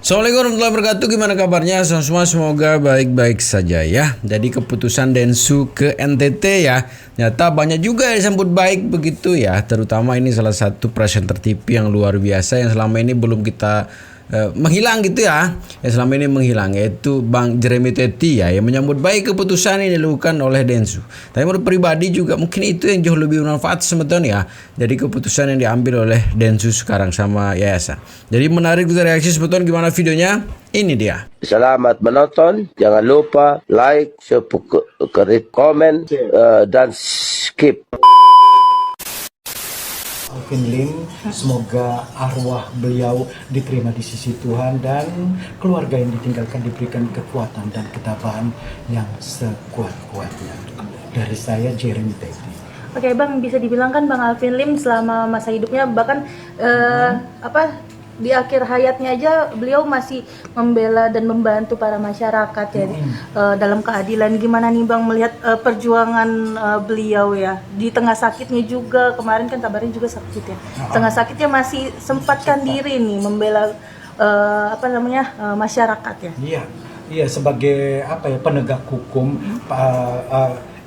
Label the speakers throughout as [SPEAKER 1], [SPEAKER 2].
[SPEAKER 1] Assalamualaikum warahmatullahi wabarakatuh. Gimana kabarnya semua? Semoga baik-baik saja ya. Jadi keputusan Densu ke NTT ya, ternyata banyak juga yang disambut baik begitu ya. Terutama ini salah satu presenter TV yang luar biasa yang selama ini belum kita menghilang gitu ya. Yang selama ini menghilang yaitu Bang Jeremy Teti ya, yang menyambut baik keputusan yang dilakukan oleh Densu. Tapi menurut pribadi juga mungkin itu yang jauh lebih bermanfaat sebetulnya ya. Jadi keputusan yang diambil oleh Densu sekarang sama yayasan. Jadi menarik kita reaksi sebetulnya gimana videonya. Ini dia.
[SPEAKER 2] Selamat menonton. Jangan lupa like, subscribe, komen, dan skip.
[SPEAKER 3] Alvin Lim, semoga arwah beliau diterima di sisi Tuhan dan keluarga yang ditinggalkan diberikan kekuatan dan ketabahan yang sekuat-kuatnya. Dari saya, Jeremy Teti.
[SPEAKER 4] Oke Bang, bisa dibilang kan Bang Alvin Lim selama masa hidupnya bahkan di akhir hayatnya aja beliau masih membela dan membantu para masyarakat ya dalam keadilan. Gimana nih Bang melihat perjuangan beliau ya di tengah sakitnya juga, kemarin kan kabarnya juga sakit ya. Tengah sakitnya masih sempatkan diri nih membela masyarakat ya.
[SPEAKER 3] Iya sebagai penegak hukum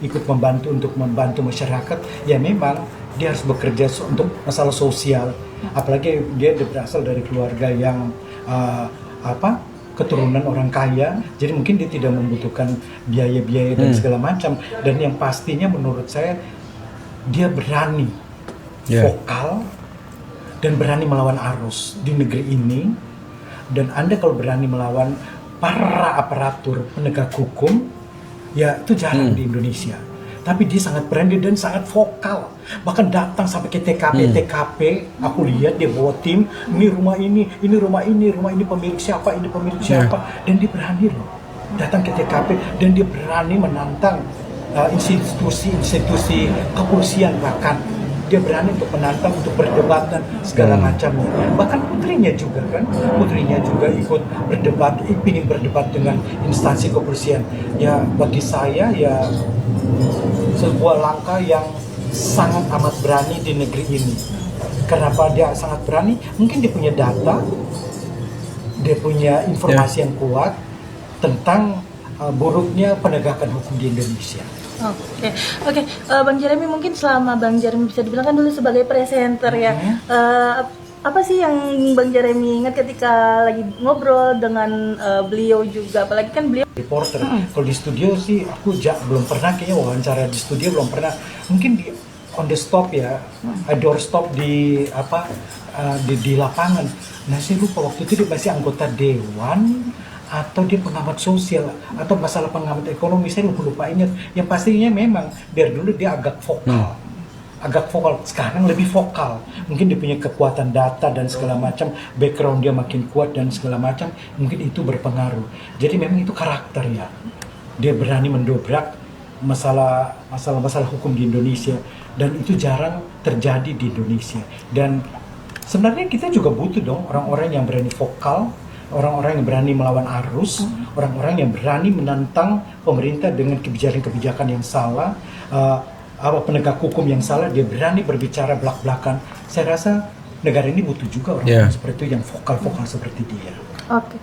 [SPEAKER 3] ikut membantu masyarakat ya, memang dia harus bekerja untuk masalah sosial, apalagi dia berasal dari keluarga yang keturunan orang kaya, jadi mungkin dia tidak membutuhkan biaya-biaya dan segala macam. Dan yang pastinya menurut saya dia berani vokal dan berani melawan arus di negeri ini. Dan Anda kalau berani melawan para aparatur penegak hukum, ya itu jarang di Indonesia. Tapi dia sangat berani dan sangat vokal. Bahkan datang sampai ke TKP. Aku lihat dia bawa tim, ini rumah ini pemilik siapa, ini pemilik siapa. Dan dia berani loh datang ke TKP dan dia berani menantang institusi kepolisian, bahkan dia berani untuk menantang, untuk berdebat dan segala macamnya. Bahkan putrinya juga ikut berdebat, ingin berdebat dengan instansi kepolisian. Ya bagi saya ya sebuah langkah yang sangat amat berani di negeri ini. Kenapa dia sangat berani? Mungkin dia punya data, dia punya informasi yang kuat tentang buruknya penegakan hukum di Indonesia.
[SPEAKER 4] Oke. Bang Jeremy, mungkin selama Bang Jeremy bisa dibilang kan dulu sebagai presenter ya. Apa sih yang Bang Jeremy ingat ketika lagi ngobrol dengan beliau juga, apalagi kan beliau
[SPEAKER 3] reporter. Kalau di studio sih aku belum pernah, kayaknya wawancara di studio belum pernah. Mungkin di on the stop ya, doorstop di lapangan. Nah saya lupa waktu itu dia masih anggota dewan atau dia pengamat sosial atau masalah pengamat ekonomi, saya lupa ingat. Yang pastinya memang biar dulu dia agak vokal, sekarang lebih vokal. Mungkin dia punya kekuatan data dan segala macam, background dia makin kuat dan segala macam, mungkin itu berpengaruh. Jadi memang itu karakter ya. Dia berani mendobrak masalah hukum di Indonesia, dan itu jarang terjadi di Indonesia. Dan sebenarnya kita juga butuh dong orang-orang yang berani vokal, orang-orang yang berani melawan arus, orang-orang yang berani menantang pemerintah dengan kebijakan-kebijakan yang salah, penegak hukum yang salah, dia berani berbicara belak-belakan. Saya rasa negara ini butuh juga orang seperti itu, yang vokal-vokal seperti dia.
[SPEAKER 4] Oke,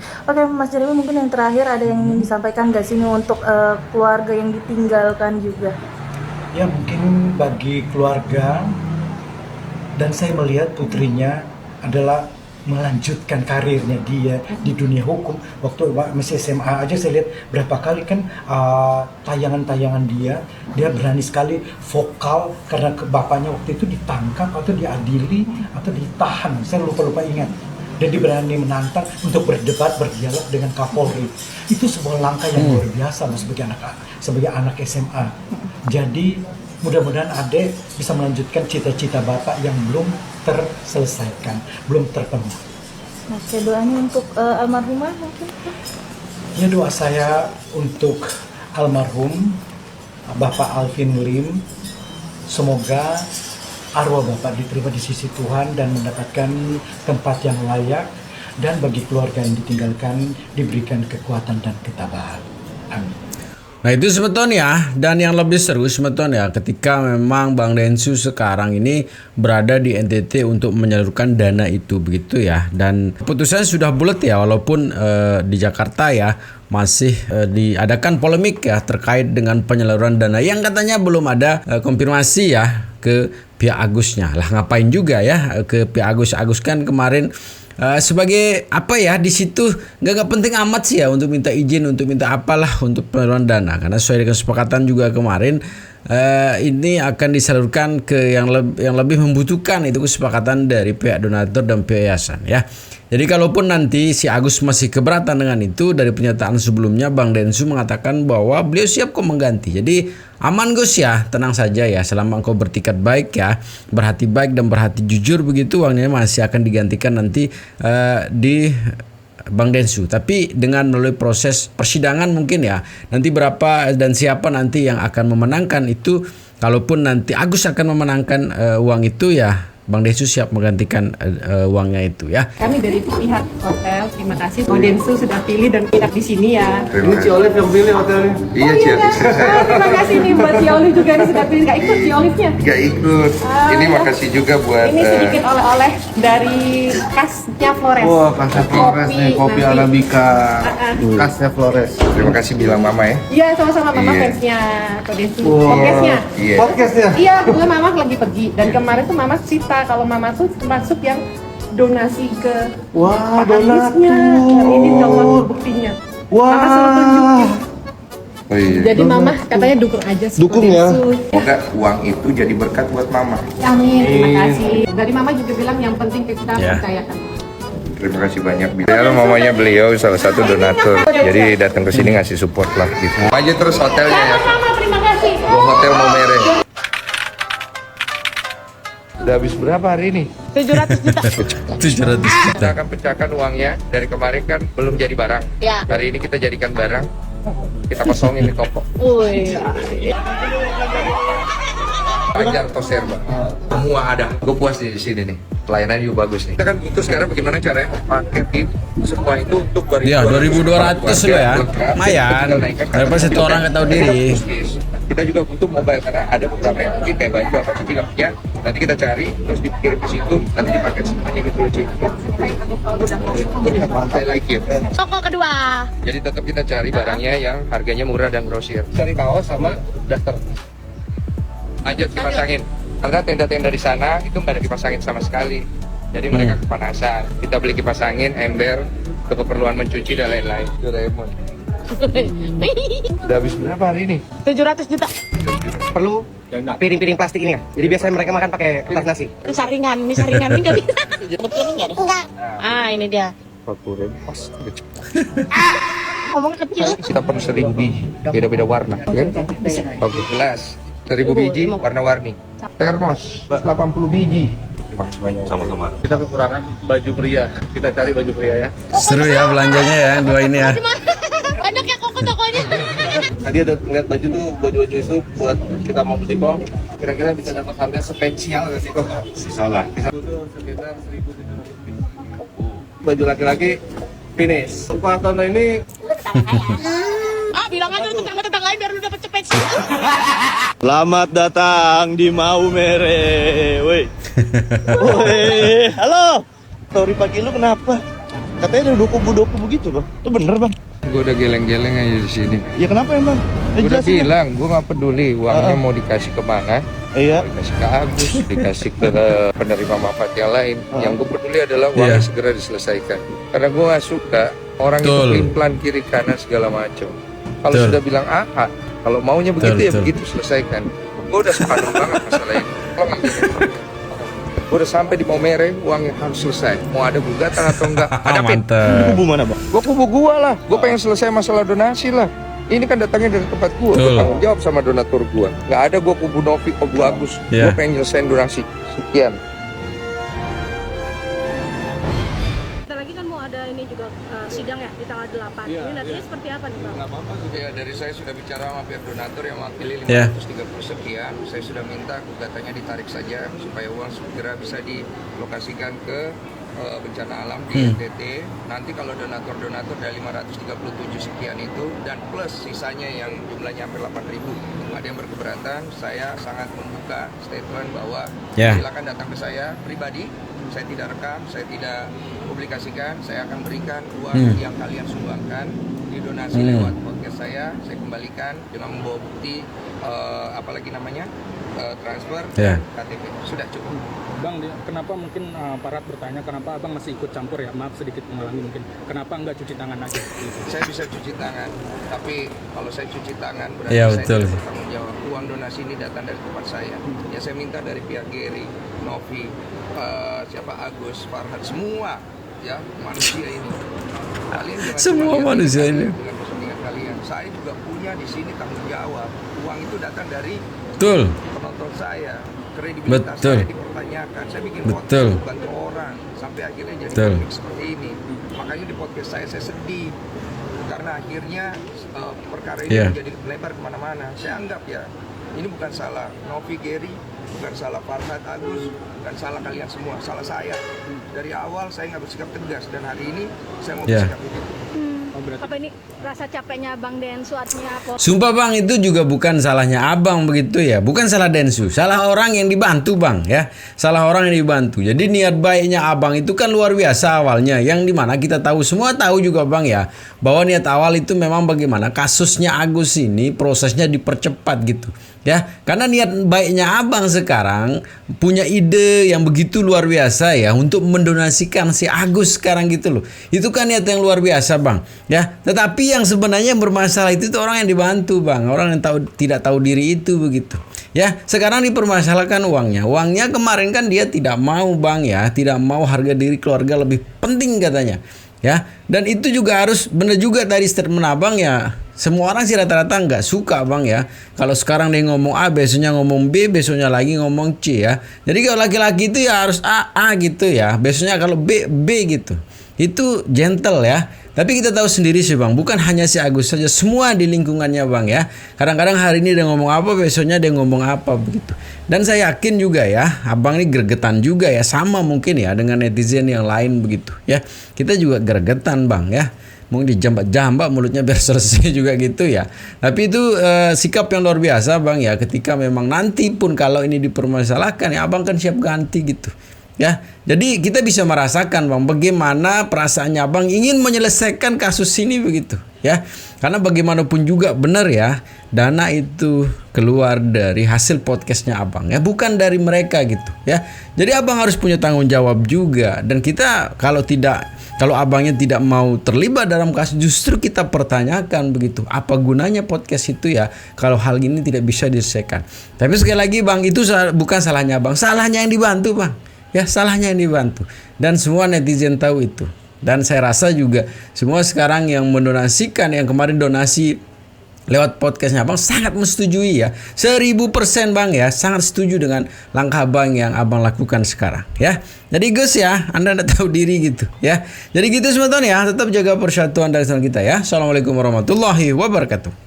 [SPEAKER 4] Mas Jeremy, mungkin yang terakhir ada yang ingin disampaikan nggak sih untuk keluarga yang ditinggalkan juga?
[SPEAKER 3] Ya mungkin bagi keluarga, dan saya melihat putrinya adalah melanjutkan karirnya dia di dunia hukum. Waktu masih SMA aja saya lihat berapa kali kan tayangan-tayangan dia berani sekali vokal karena bapaknya waktu itu ditangkap atau diadili atau ditahan, saya lupa ingat. Dan dia berani menantang untuk berdebat, berdialog dengan Kapolri. Itu sebuah langkah yang luar biasa sebagai anak SMA. Jadi mudah-mudahan Ade bisa melanjutkan cita-cita Bapak yang belum terselesaikan, belum terpenuhi.
[SPEAKER 4] Oke, doanya untuk almarhumah mungkin?
[SPEAKER 3] Ya, doa saya untuk almarhum Bapak Alvin Lim, semoga arwah Bapak diterima di sisi Tuhan dan mendapatkan tempat yang layak, dan bagi keluarga yang ditinggalkan diberikan kekuatan dan ketabahan. Amin.
[SPEAKER 1] Nah itu sebetulnya, dan yang lebih seru sebetulnya ketika memang Bang Densu sekarang ini berada di NTT untuk menyalurkan dana itu begitu ya. Dan keputusannya sudah bulat ya, walaupun di Jakarta ya masih diadakan polemik ya terkait dengan penyaluran dana yang katanya belum ada konfirmasi ya ke pihak Agusnya. Lah ngapain juga ya ke pihak Agus kan kemarin sebagai apa ya di situ nggak penting amat sih ya untuk minta izin untuk minta apalah untuk penyaluran dana, karena sesuai dengan kesepakatan juga kemarin ini akan disalurkan ke yang lebih membutuhkan, itu kesepakatan dari pihak donatur dan pihak yayasan ya. Jadi kalaupun nanti si Agus masih keberatan dengan itu, dari pernyataan sebelumnya Bang Densu mengatakan bahwa beliau siap kok mengganti. Jadi aman Gus ya, tenang saja ya, selama engkau bertikat baik ya, berhati baik dan berhati jujur begitu, uangnya masih akan digantikan nanti di Bang Densu. Tapi dengan melalui proses persidangan mungkin ya, nanti berapa dan siapa nanti yang akan memenangkan itu, kalaupun nanti Agus akan memenangkan uang itu ya, Bang Densu siap menggantikan uangnya itu ya.
[SPEAKER 5] Kami dari pihak hotel, terima kasih Bang Densu sudah pilih dan pindah di sini ya.
[SPEAKER 6] Ini Ci Olive yang pilih hotelnya. Iya, Ci.
[SPEAKER 5] Terima kasih nih buat Ci Olive juga yang sudah pilih. Gak ikut Ci Olive-nya?
[SPEAKER 6] Gak ikut. Ini makasih juga buat
[SPEAKER 5] ini sedikit oleh-oleh dari khasnya Flores.
[SPEAKER 6] Wah, khasnya Flores nih, kopi
[SPEAKER 5] nanti.
[SPEAKER 6] Arabica. Khasnya Flores. Terima kasih bilang Mama ya.
[SPEAKER 5] Iya, sama-sama Mama
[SPEAKER 6] Iya.
[SPEAKER 5] fansnya Bang Densu. Podcastnya.
[SPEAKER 6] Iya.
[SPEAKER 7] Podcastnya.
[SPEAKER 5] Iya, kebetulan Mama lagi pergi dan kemarin tuh Mama cerita kalau Mama tuh termasuk yang donasi ke
[SPEAKER 7] Wah,
[SPEAKER 5] Pak Agusnya. Dan ini contoh buktinya. Mama suruh tunjukin.
[SPEAKER 6] Oh iya.
[SPEAKER 5] Jadi Mama katanya dukung aja sih.
[SPEAKER 7] Dukung ya.
[SPEAKER 6] Semoga uang itu jadi berkat buat Mama.
[SPEAKER 5] Amin, terima kasih. Dari Mama juga bilang yang penting kita
[SPEAKER 1] Ya.
[SPEAKER 5] percayakan.
[SPEAKER 6] Terima kasih banyak. Beliau mamanya beliau salah satu donatur. Jadi datang ke sini ngasih support lah gitu. Aja terus hotelnya ya.
[SPEAKER 5] Sama, terima kasih.
[SPEAKER 6] Hotel Momere. Udah habis berapa hari ini?
[SPEAKER 5] 700 juta.
[SPEAKER 1] 700
[SPEAKER 6] Kita
[SPEAKER 1] juta.
[SPEAKER 6] akan pecahkan uangnya. Dari kemarin kan belum jadi barang.
[SPEAKER 5] Ya.
[SPEAKER 6] Hari ini kita jadikan barang. Kita kosongin di toko.
[SPEAKER 5] Wih.
[SPEAKER 6] Ajar Toserba. Semua ada. Gue puas di sini nih. Pelayanan juga bagus nih. Kita kan butuh sekarang bagaimana caranya paketin semua itu untuk
[SPEAKER 1] Ya 2.200 loh ya, lumayan. Daripada satu orang nggak tahu diri.
[SPEAKER 6] Kita juga butuh mobile karena ada beberapa yang mungkin kayak baju apa sih tidak punya. Nanti kita cari terus dikirim ke situ, nanti dipakai semuanya gitu loh Cik. Pantai lagi ya.
[SPEAKER 5] Toko kedua.
[SPEAKER 6] Jadi tetap kita cari barangnya yang harganya murah dan grosir. Cari kaos sama daster. Lanjut dipasangin. Karena tenda-tenda di sana itu nggak ada dipasangin sama sekali. Jadi mereka kepanasan. Kita beli kipas angin, ember, keperluan mencuci dan lain-lain. Doraemon. Udah habis berapa hari ini?
[SPEAKER 5] 700 juta.
[SPEAKER 7] Perlu piring-piring plastik ini ya. Jadi biasanya mereka makan pakai kertas nasi.
[SPEAKER 5] Ini saringan ini nggak bisa. Ada piring nggak deh? Enggak. Ah, ini dia.
[SPEAKER 6] 40.000 pas.
[SPEAKER 5] Ngomongnya kecil.
[SPEAKER 6] Kita perlu 1.000 biji, beda-beda warna, kan? Oke, gelas 1.000 biji, warna-warni. Termos 80 biji. Sama-sama.
[SPEAKER 7] Kita kekurangan baju pria. Kita cari baju pria ya.
[SPEAKER 1] Seru ya belanjanya ya dua ini ya.
[SPEAKER 5] Banyak ya kok tokonya.
[SPEAKER 7] Tadi ada ngeliat baju tuh, baju-baju itu buat kita mau beli kok. Kira-kira bisa dapat harga spesial nggak sih kok? Salah. Bisa dulu sekitar 1.750. Baju laki-laki finish. Pak Tono ini
[SPEAKER 5] Ah, bilang aja lu tetangga-tetanggain biar lu dapet cepet.
[SPEAKER 8] Selamat datang di Maumere, woi. Woi, halo. Story pagi lu kenapa? Katanya ada dokubu gitu loh. Itu bener bang?
[SPEAKER 6] Gue udah geleng-geleng aja di sini.
[SPEAKER 8] Ya kenapa emang?
[SPEAKER 6] Gue udah
[SPEAKER 8] Jelasin, ya.
[SPEAKER 6] bilang, gue nggak peduli uangnya mau dikasih kemana.
[SPEAKER 8] Iya.
[SPEAKER 6] Dikasih ke Agus, dikasih ke penerima manfaat yang lain. Yang gue peduli adalah uangnya
[SPEAKER 1] Iya.
[SPEAKER 6] segera diselesaikan. Karena gue gak suka orang itu
[SPEAKER 1] Betul.
[SPEAKER 6] pelin-pelan kiri kanan segala macam. Kalau
[SPEAKER 1] Betul.
[SPEAKER 6] sudah bilang A, kalau maunya begitu ya
[SPEAKER 1] betul.
[SPEAKER 6] begitu selesaikan. Gue udah sepadan banget masalah ini. Kalau nggak gini, gue udah sampai di Momere, uangnya harus selesai. Mau ada gugatan atau enggak, hadapin.
[SPEAKER 1] Mantap.
[SPEAKER 8] Kubu mana bang?
[SPEAKER 6] Gue kubu gue lah, gue pengen selesai masalah donasi lah. Ini kan datangnya dari tempat gue
[SPEAKER 1] Betul.
[SPEAKER 6] tanggung jawab sama donatur gue. Nggak ada gue kubu Novi, kubu Agus.
[SPEAKER 1] Iya.
[SPEAKER 6] Gue pengen nyelesain donasi. Sekian.
[SPEAKER 9] Bentar lagi kan mau ada ini juga sidang ya di tanggal 8. Ini nantinya seperti apa nih Bang?
[SPEAKER 6] Nggak apa-apa, ya, dari saya sudah bicara sama pihak donatur yang mewakili
[SPEAKER 1] Ya.
[SPEAKER 6] 530 sekian. Saya sudah minta gugatannya ditarik saja supaya uang segera bisa dilokasikan ke bencana alam di NTT. Nanti kalau donatur dari 537 sekian itu dan plus sisanya yang jumlahnya hampir 8.000 ada yang berkeberatan, saya sangat membuka statement bahwa silakan datang ke saya pribadi. Saya tidak rekam, saya tidak publikasikan, saya akan berikan uang yang kalian sumbangkan didonasi lewat podcast saya kembalikan dengan membawa bukti apalagi namanya transfer KTP. Sudah cukup.
[SPEAKER 10] Bang, kenapa mungkin Parat bertanya kenapa abang masih ikut campur ya? Maaf sedikit mengalami mungkin. Kenapa nggak cuci tangan aja?
[SPEAKER 6] Saya bisa cuci tangan, tapi kalau saya cuci tangan berarti saya tidak bertanggung jawab. Uang donasi ini datang dari tempat saya. Ya saya minta dari pihak Gary, Novi, siapa Agus, Farhad, semua ya manusia ini. Kalian jangan
[SPEAKER 1] semua manusia ini.
[SPEAKER 6] Dengan kepentingan kalian. Saya juga punya di sini tanggung jawab. Uang itu datang dari penonton saya. Kredibilitas saya dipertanyakan. Saya bikin podcast bantu orang sampai akhirnya jadi komik seperti ini. Makanya di podcast saya sedih karena akhirnya perkara ini menjadi melebar kemana-mana. Saya anggap ya ini bukan salah Novi, Gary, bukan salah Farhad, Agus, bukan salah kalian semua, salah saya. Dari awal saya nggak bersikap tegas dan hari ini saya mau bersikap begitu.
[SPEAKER 9] Apa ini rasa capeknya Bang Densu artinya apa?
[SPEAKER 1] Sumpah Bang, itu juga bukan salahnya abang begitu ya. Bukan salah Densu, salah orang yang dibantu Bang ya. Salah orang yang dibantu. Jadi niat baiknya abang itu kan luar biasa awalnya. Yang dimana kita semua tahu juga Bang ya, bahwa niat awal itu memang bagaimana kasusnya Agus ini prosesnya dipercepat gitu ya. Karena niat baiknya abang sekarang punya ide yang begitu luar biasa ya untuk mendonasikan si Agus sekarang gitu loh. Itu kan niat yang luar biasa Bang ya. Tetapi yang sebenarnya yang bermasalah itu orang yang dibantu Bang, orang yang tidak tahu diri itu begitu ya. Sekarang dipermasalahkan uangnya kemarin kan dia tidak mau Bang ya, tidak mau harga diri keluarga lebih penting katanya ya. Dan itu juga harus benar juga tadi statement abang ya. Semua orang sih rata-rata nggak suka Bang ya. Kalau sekarang dia ngomong A, besoknya ngomong B, besoknya lagi ngomong C ya. Jadi kalau laki-laki itu ya harus A gitu ya. Besoknya kalau B gitu. Itu gentle ya. Tapi kita tahu sendiri sih Bang, bukan hanya si Agus saja, semua di lingkungannya Bang ya. Kadang-kadang hari ini dia ngomong apa, besoknya dia ngomong apa begitu. Dan saya yakin juga ya, abang ini gregetan juga ya, sama mungkin ya dengan netizen yang lain begitu ya. Kita juga gregetan Bang ya. Mungkin dijambak-jambak mulutnya biar selesai juga gitu ya. Tapi itu sikap yang luar biasa Bang ya. Ketika memang nanti pun kalau ini dipermasalahkan ya abang kan siap ganti gitu ya. Jadi kita bisa merasakan Bang bagaimana perasaannya abang ingin menyelesaikan kasus ini begitu ya. Karena bagaimanapun juga benar ya, dana itu keluar dari hasil podcastnya abang ya, bukan dari mereka gitu ya. Jadi abang harus punya tanggung jawab juga. Dan kita kalau abangnya tidak mau terlibat dalam kasus, justru kita pertanyakan begitu, apa gunanya podcast itu ya kalau hal ini tidak bisa diselesaikan. Tapi sekali lagi Bang, itu bukan salahnya abang, salahnya yang dibantu Bang ya, salahnya yang dibantu. Dan semua netizen tahu itu. Dan saya rasa juga semua sekarang yang mendonasikan, yang kemarin donasi lewat podcastnya abang sangat menyetujui ya, 1000% Bang ya, sangat setuju dengan langkah abang yang abang lakukan sekarang ya. Jadi Gus ya, Anda tahu diri gitu ya. Jadi gitu teman-teman ya, tetap jaga persatuan dan kesatuan kita ya. Assalamualaikum warahmatullahi wabarakatuh.